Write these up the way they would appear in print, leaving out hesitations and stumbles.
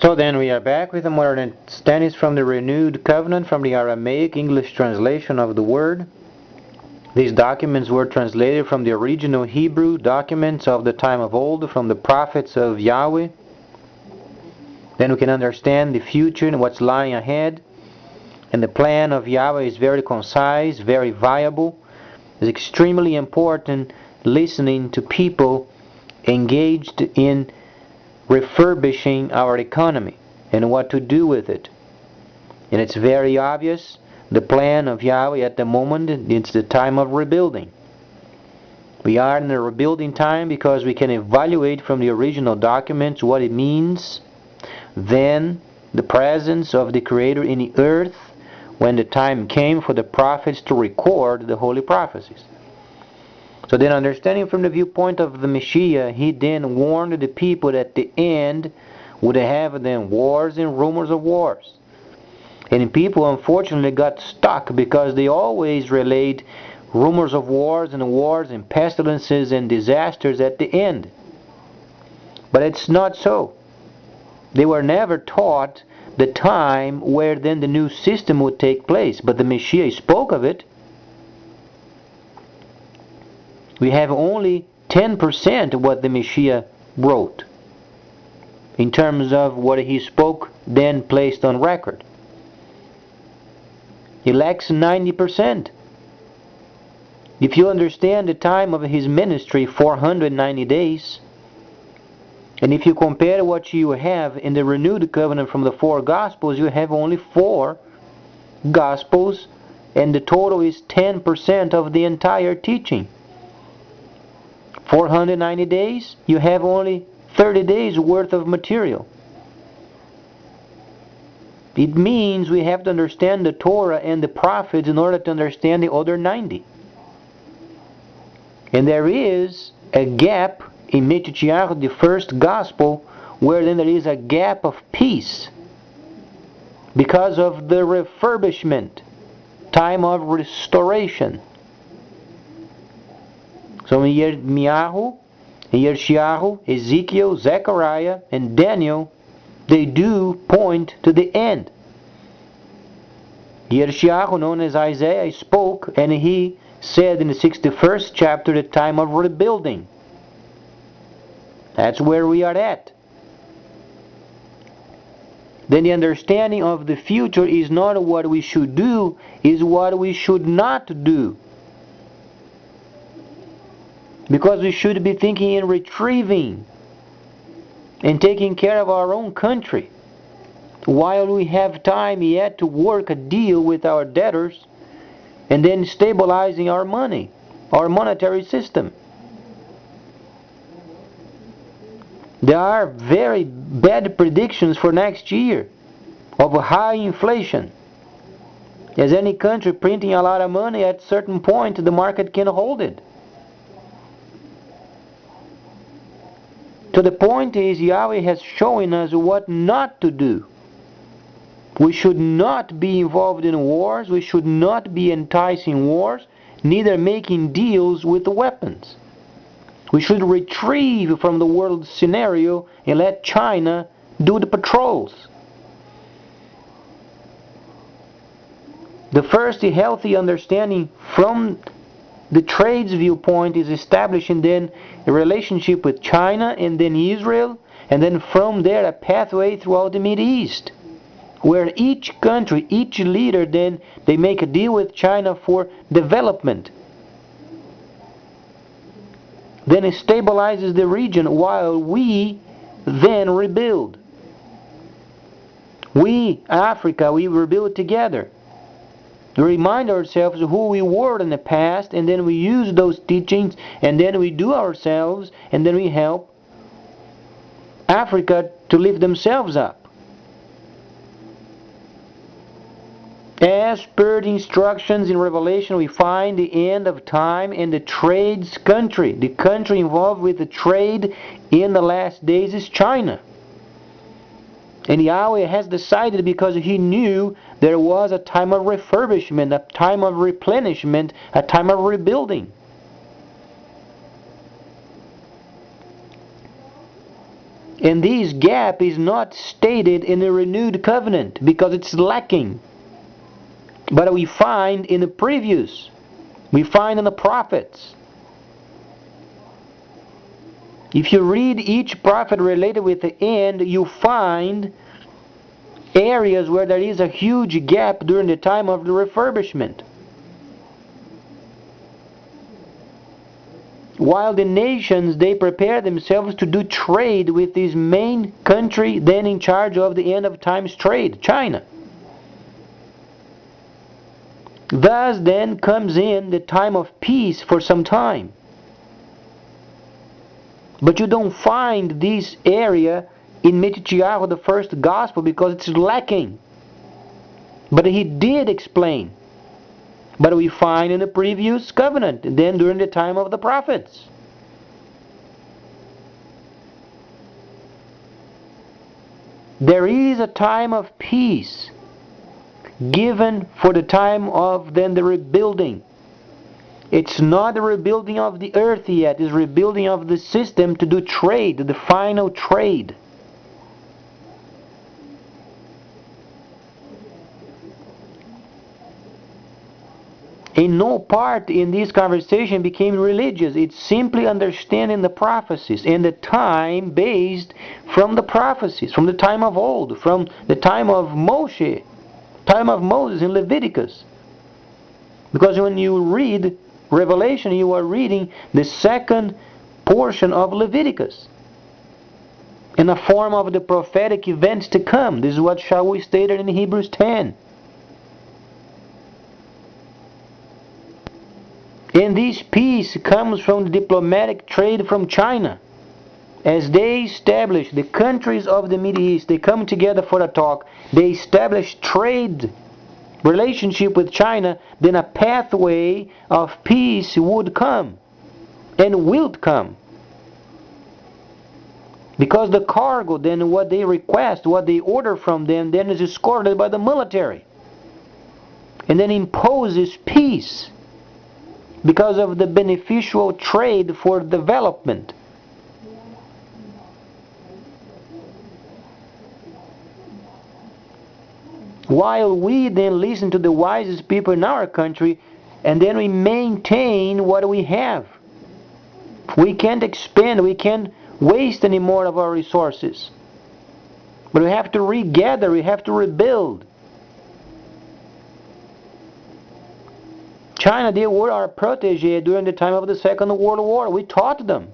So then we are back with a more understanding from the renewed covenant from the Aramaic English translation of the word. These documents were translated from the original Hebrew documents of the time of old, from the prophets of Yahweh. Then we can understand the future and what's lying ahead. And the plan of Yahweh is very concise, very viable. It's extremely important listening to people engaged in refurbishing our economy and what to do with it. And it's very obvious, the plan of Yahweh at the moment, it's the time of rebuilding. We are in a rebuilding time because we can evaluate from the original documents what it means. Then the presence of the Creator in the earth when the time came for the prophets to record the holy prophecies. So then, understanding from the viewpoint of the Messiah, he then warned the people that the end would have then wars and rumors of wars. And people unfortunately got stuck because they always relayed rumors of wars and pestilences and disasters at the end. But it's not so. They were never taught the time where then the new system would take place. But the Messiah spoke of it. We have only 10% of what the Messiah wrote in terms of what he spoke then placed on record. He lacks 90%. If you understand the time of his ministry, 490 days, and if you compare what you have in the renewed covenant from the 4 Gospels, you have only 4 Gospels, and the total is 10% of the entire teaching. 490 days, you have only 30 days worth of material. It means we have to understand the Torah and the prophets in order to understand the other 90. And there is a gap in Matthew, the first gospel, where then there is a gap of peace because of the refurbishment, time of restoration. So in Yirmiyahu, Yeshayahu, Ezekiel, Zechariah, and Daniel, they do point to the end. Yeshayahu, known as Isaiah, spoke, and he said in the 61st chapter, the time of rebuilding. That's where we are at. Then the understanding of the future is not what we should do, is what we should not do. Because we should be thinking in retrieving and taking care of our own country while we have time yet to work a deal with our debtors and then stabilizing our money, our monetary system. There are very bad predictions for next year of a high inflation. As any country printing a lot of money, at a certain point the market can hold it. So the point is, Yahweh has shown us what not to do. We should not be involved in wars. We should not be enticing wars, neither making deals with the weapons. We should retrieve from the world scenario and let China do the patrols. The first healthy understanding from the trade's viewpoint is establishing then a relationship with China and then Israel, and then from there a pathway throughout the Middle East, where each country, each leader then, they make a deal with China for development. Then it stabilizes the region while we then rebuild. We, Africa, we rebuild together. We remind ourselves who we were in the past, and then we use those teachings, and then we do ourselves, and then we help Africa to lift themselves up. As per the instructions in Revelation, we find the end of time in the trade's country. The country involved with the trade in the last days is China. And Yahweh has decided, because he knew there was a time of refurbishment, a time of replenishment, a time of rebuilding. And this gap is not stated in the renewed covenant because it's lacking. But we find in the previous, we find in the prophets. If you read each prophet related with the end, you find areas where there is a huge gap during the time of the refurbishment. While the nations, they prepare themselves to do trade with this main country then in charge of the end of times trade, China. Thus then comes in the time of peace for some time. But you don't find this area in Metichiahu, the first gospel, because it's lacking. But he did explain. But we find in the previous covenant, and then during the time of the prophets. There is a time of peace given for the time of then the rebuilding. It's not the rebuilding of the earth yet, it's rebuilding of the system to do trade, the final trade. In no part in this conversation became religious. It's simply understanding the prophecies and the time based from the prophecies, from the time of old, from the time of Moshe, time of Moses in Leviticus. Because when you read Revelation, you are reading the second portion of Leviticus in the form of the prophetic events to come. This is what Shaul stated in Hebrews 10. And this peace comes from the diplomatic trade from China. As they establish the countries of the Middle East, they come together for a talk, they establish trade relationship with China, then a pathway of peace would come and will come. Because the cargo, then what they request, what they order from them, then is escorted by the military. And then imposes peace because of the beneficial trade for development. While we then listen to the wisest people in our country, and then we maintain what we have. We can't expand, we can't waste any more of our resources. But we have to regather, we have to rebuild. China, they were our protege during the time of the Second World War. We taught them.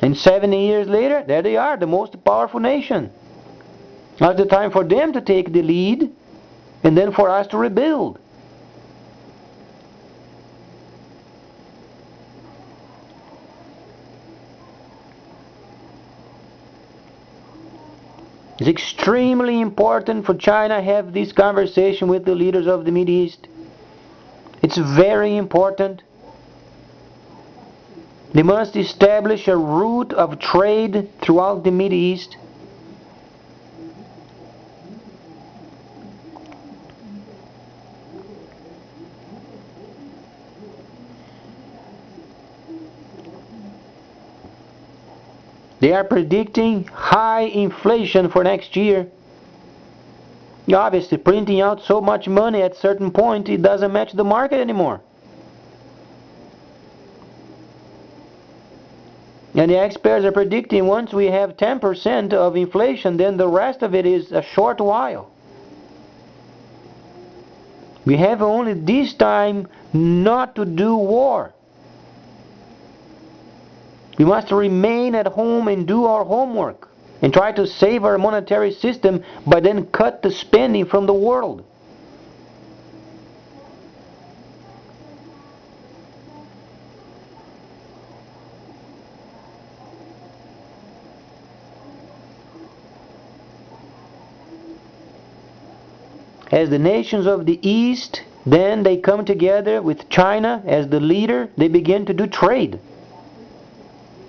And 70 years later, there they are, the most powerful nation. Now it's the time for them to take the lead, and then for us to rebuild. It's extremely important for China to have this conversation with the leaders of the Middle East. It's very important. They must establish a route of trade throughout the Middle East. They are predicting high inflation for next year. Obviously, printing out so much money at a certain point, it doesn't match the market anymore. And the experts are predicting once we have 10% of inflation, then the rest of it is a short while. We have only this time not to do war. We must remain at home and do our homework and try to save our monetary system by then cut the spending from the world. As the nations of the East, then they come together with China as the leader, they begin to do trade.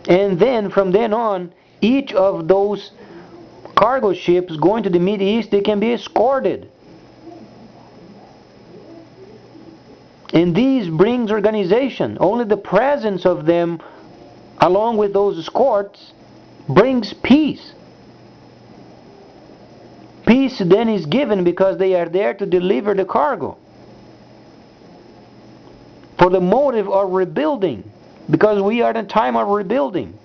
And then from then on, each of those cargo ships going to the Middle East, they can be escorted. And this brings organization. Only the presence of them, along with those escorts, brings peace. peace then is given because they are there to deliver the cargo. For the motive of rebuilding, because we are in a time of rebuilding.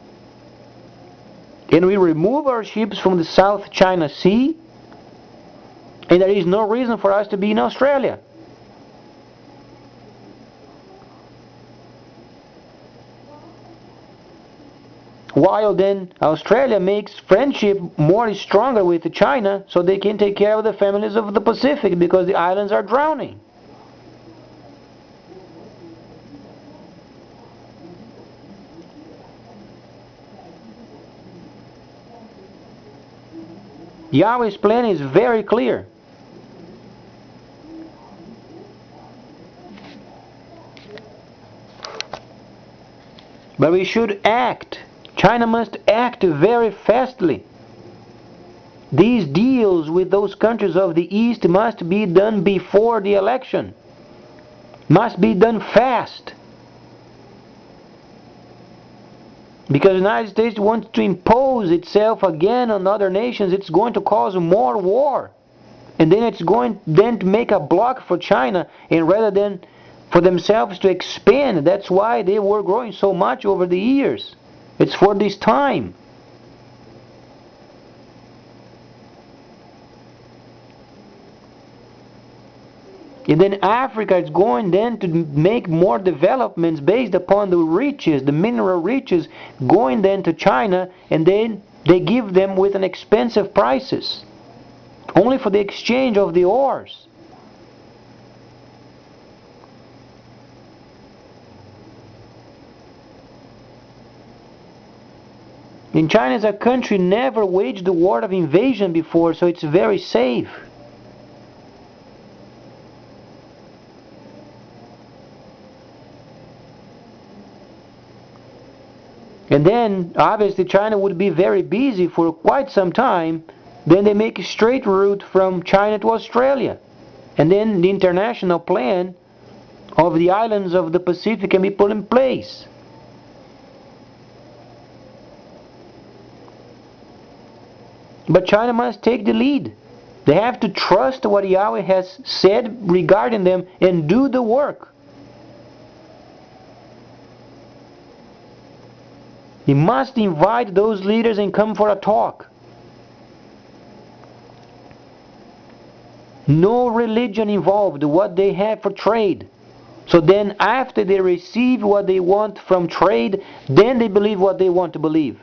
And we remove our ships from the South China Sea, and there is no reason for us to be in Australia. While then Australia makes friendship more stronger with China so they can take care of the families of the Pacific because the islands are drowning. Yahweh's plan is very clear. But we should act. China must act very fastly. These deals with those countries of the East must be done before the election. Must be done fast. Because the United States wants to impose itself again on other nations, it's going to cause more war. And then it's going then to make a block for China, and rather than for themselves to expand. That's why they were growing so much over the years. It's for this time. And then Africa is going then to make more developments based upon the riches, the mineral riches, going then to China, and then they give them with an expensive prices, only for the exchange of the ores. And China as a country never waged a war of invasion before, so it's very safe. And then, obviously, China would be very busy for quite some time. Then they make a straight route from China to Australia. And then the international plan of the islands of the Pacific can be put in place. But China must take the lead. They have to trust what Yahweh has said regarding them and do the work. He must invite those leaders and come for a talk. No religion involved, what they have for trade. So then after they receive what they want from trade, then they believe what they want to believe.